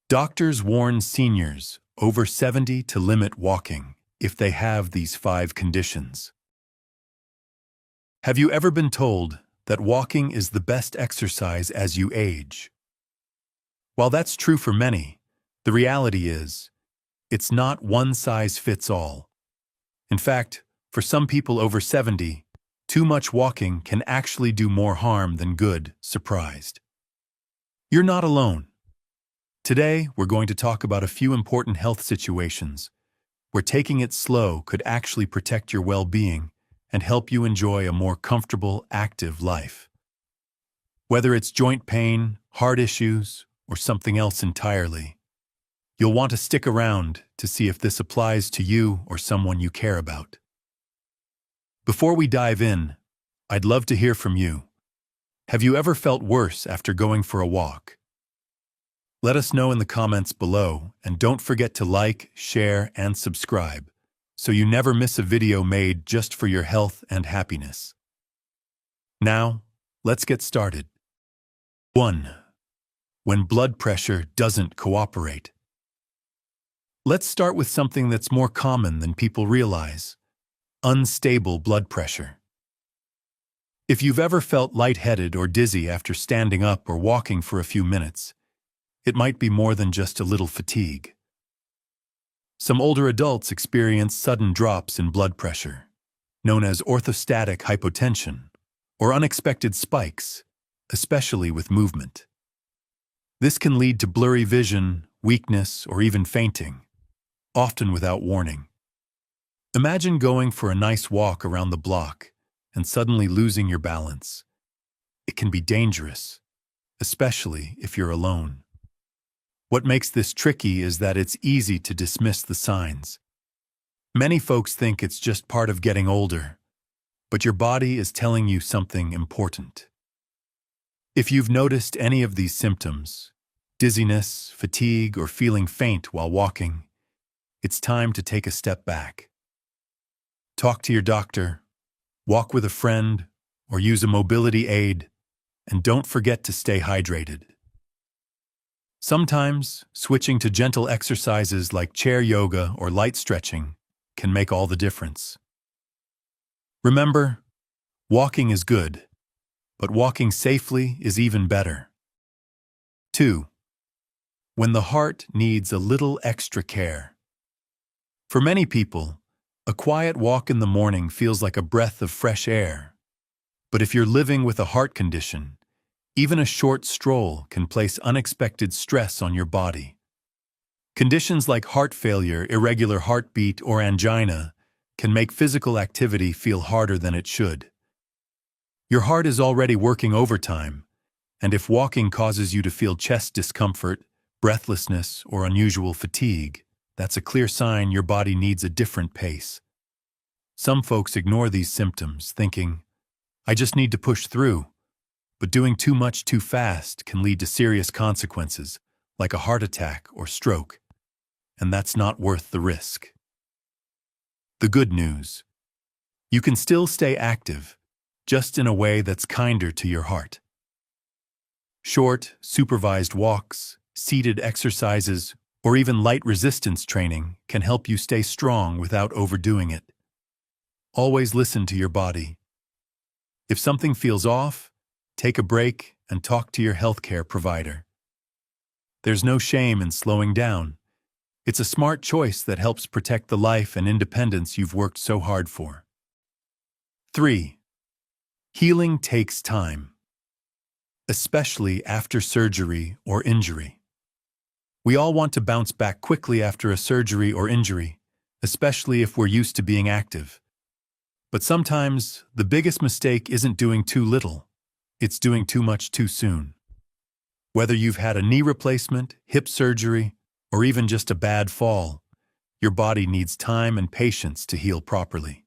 Doctors warn seniors over 70 to limit walking if they have these 5 conditions. Have you ever been told that walking is the best exercise as you age? While that's true for many, the reality is, it's not one size fits all. In fact, for some people over 70, too much walking can actually do more harm than good. Surprised? You're not alone. Today, we're going to talk about a few important health situations where taking it slow could actually protect your well-being and help you enjoy a more comfortable, active life. Whether it's joint pain, heart issues, or something else entirely, you'll want to stick around to see if this applies to you or someone you care about. Before we dive in, I'd love to hear from you. Have you ever felt worse after going for a walk? Let us know in the comments below, and don't forget to like, share, and subscribe so you never miss a video made just for your health and happiness. Now, let's get started. 1. When blood pressure doesn't cooperate. Let's start with something that's more common than people realize: unstable blood pressure. If you've ever felt lightheaded or dizzy after standing up or walking for a few minutes, it might be more than just a little fatigue. Some older adults experience sudden drops in blood pressure, known as orthostatic hypotension, or unexpected spikes, especially with movement. This can lead to blurry vision, weakness, or even fainting, often without warning. Imagine going for a nice walk around the block and suddenly losing your balance. It can be dangerous, especially if you're alone. What makes this tricky is that it's easy to dismiss the signs. Many folks think it's just part of getting older, but your body is telling you something important. If you've noticed any of these symptoms, dizziness, fatigue, or feeling faint while walking, it's time to take a step back. Talk to your doctor, walk with a friend, or use a mobility aid, and don't forget to stay hydrated. Sometimes, switching to gentle exercises like chair yoga or light stretching can make all the difference. Remember, walking is good, but walking safely is even better. 2. When the heart needs a little extra care. For many people, a quiet walk in the morning feels like a breath of fresh air. But if you're living with a heart condition, even a short stroll can place unexpected stress on your body. Conditions like heart failure, irregular heartbeat, or angina can make physical activity feel harder than it should. Your heart is already working overtime, and if walking causes you to feel chest discomfort, breathlessness, or unusual fatigue, that's a clear sign your body needs a different pace. Some folks ignore these symptoms, thinking, "I just need to push through." But doing too much too fast can lead to serious consequences, like a heart attack or stroke, and that's not worth the risk. The good news: you can still stay active, just in a way that's kinder to your heart. Short, supervised walks, seated exercises, or even light resistance training can help you stay strong without overdoing it. Always listen to your body. If something feels off, take a break and talk to your healthcare provider. There's no shame in slowing down. It's a smart choice that helps protect the life and independence you've worked so hard for. 3. Healing takes time, especially after surgery or injury. We all want to bounce back quickly after a surgery or injury, especially if we're used to being active. But sometimes, the biggest mistake isn't doing too little. It's doing too much too soon. Whether you've had a knee replacement, hip surgery, or even just a bad fall, your body needs time and patience to heal properly.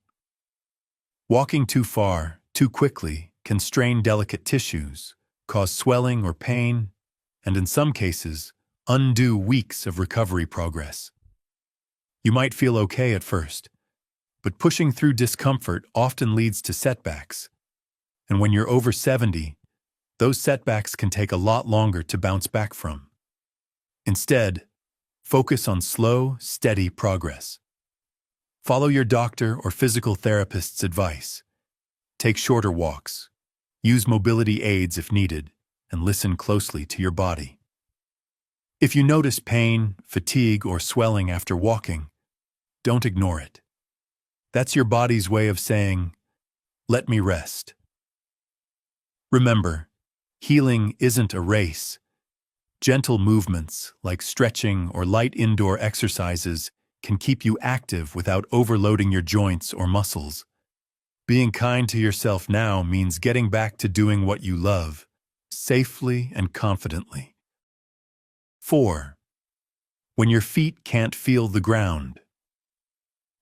Walking too far, too quickly, can strain delicate tissues, cause swelling or pain, and in some cases, undo weeks of recovery progress. You might feel okay at first, but pushing through discomfort often leads to setbacks. And when you're over 70, those setbacks can take a lot longer to bounce back from. Instead, focus on slow, steady progress. Follow your doctor or physical therapist's advice. Take shorter walks. Use mobility aids if needed, and listen closely to your body. If you notice pain, fatigue, or swelling after walking, don't ignore it. That's your body's way of saying, "Let me rest." Remember, healing isn't a race. Gentle movements, like stretching or light indoor exercises, can keep you active without overloading your joints or muscles. Being kind to yourself now means getting back to doing what you love, safely and confidently. 4. When your feet can't feel the ground.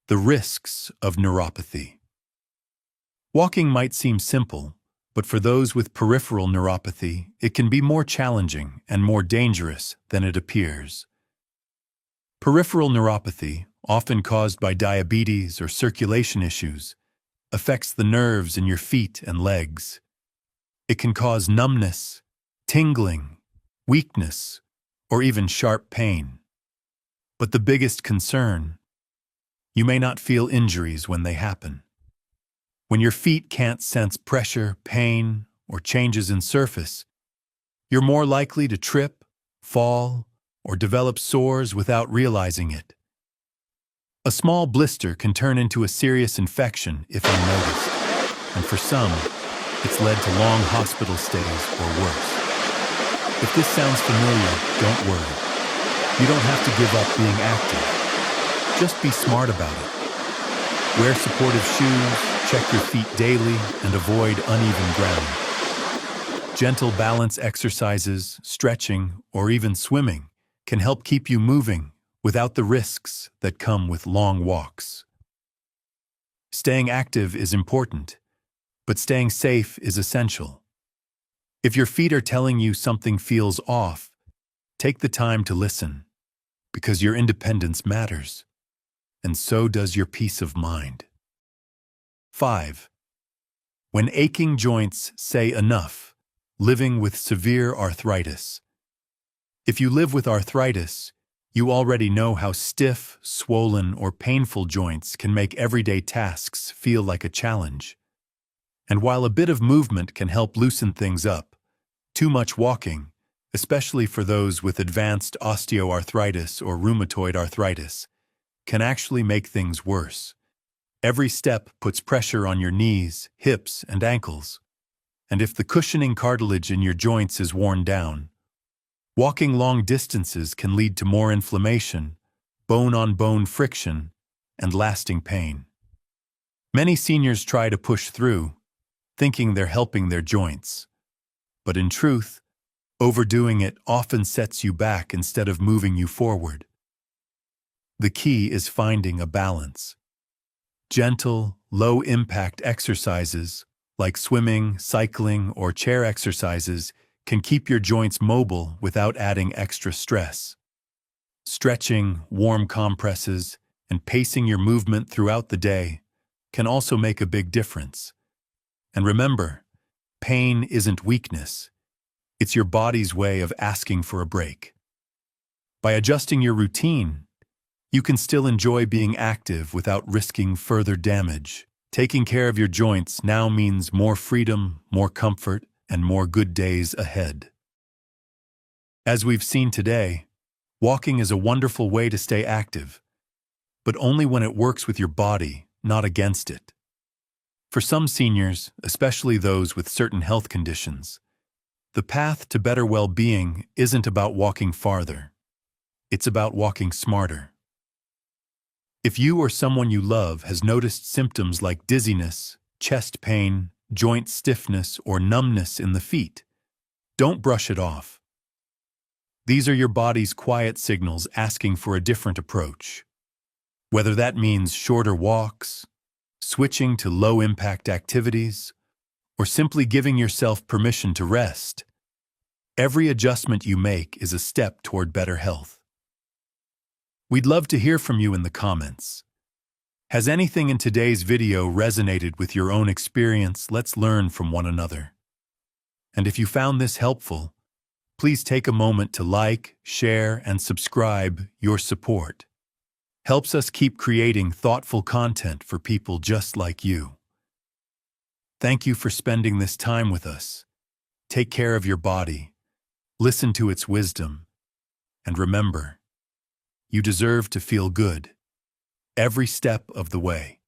The risks of neuropathy. Walking might seem simple, but for those with peripheral neuropathy, it can be more challenging and more dangerous than it appears. Peripheral neuropathy, often caused by diabetes or circulation issues, affects the nerves in your feet and legs. It can cause numbness, tingling, weakness, or even sharp pain. But the biggest concern, you may not feel injuries when they happen. When your feet can't sense pressure, pain, or changes in surface, you're more likely to trip, fall, or develop sores without realizing it. A small blister can turn into a serious infection if unnoticed, and for some, it's led to long hospital stays or worse. If this sounds familiar, don't worry. You don't have to give up being active. Just be smart about it. Wear supportive shoes, check your feet daily, and avoid uneven ground. Gentle balance exercises, stretching, or even swimming can help keep you moving without the risks that come with long walks. Staying active is important, but staying safe is essential. If your feet are telling you something feels off, take the time to listen, because your independence matters, and so does your peace of mind. 5. When aching joints say enough, living with severe arthritis. If you live with arthritis, you already know how stiff, swollen, or painful joints can make everyday tasks feel like a challenge. And while a bit of movement can help loosen things up, too much walking, especially for those with advanced osteoarthritis or rheumatoid arthritis, can actually make things worse. Every step puts pressure on your knees, hips, and ankles. And if the cushioning cartilage in your joints is worn down, walking long distances can lead to more inflammation, bone-on-bone friction, and lasting pain. Many seniors try to push through, thinking they're helping their joints. But in truth, overdoing it often sets you back instead of moving you forward. The key is finding a balance. Gentle, low-impact exercises, like swimming, cycling, or chair exercises, can keep your joints mobile without adding extra stress. Stretching, warm compresses, and pacing your movement throughout the day can also make a big difference. And remember, pain isn't weakness. It's your body's way of asking for a break. By adjusting your routine, you can still enjoy being active without risking further damage. Taking care of your joints now means more freedom, more comfort, and more good days ahead. As we've seen today, walking is a wonderful way to stay active, but only when it works with your body, not against it. For some seniors, especially those with certain health conditions, the path to better well-being isn't about walking farther. It's about walking smarter. If you or someone you love has noticed symptoms like dizziness, chest pain, joint stiffness, or numbness in the feet, don't brush it off. These are your body's quiet signals asking for a different approach. Whether that means shorter walks, switching to low-impact activities, or simply giving yourself permission to rest, every adjustment you make is a step toward better health. We'd love to hear from you in the comments. Has anything in today's video resonated with your own experience? Let's learn from one another. And if you found this helpful, Please take a moment to like, share, and subscribe. Your support helps us keep creating thoughtful content for people just like you. Thank you for spending this time with us. Take care of your body, listen to its wisdom, and remember, you deserve to feel good every step of the way.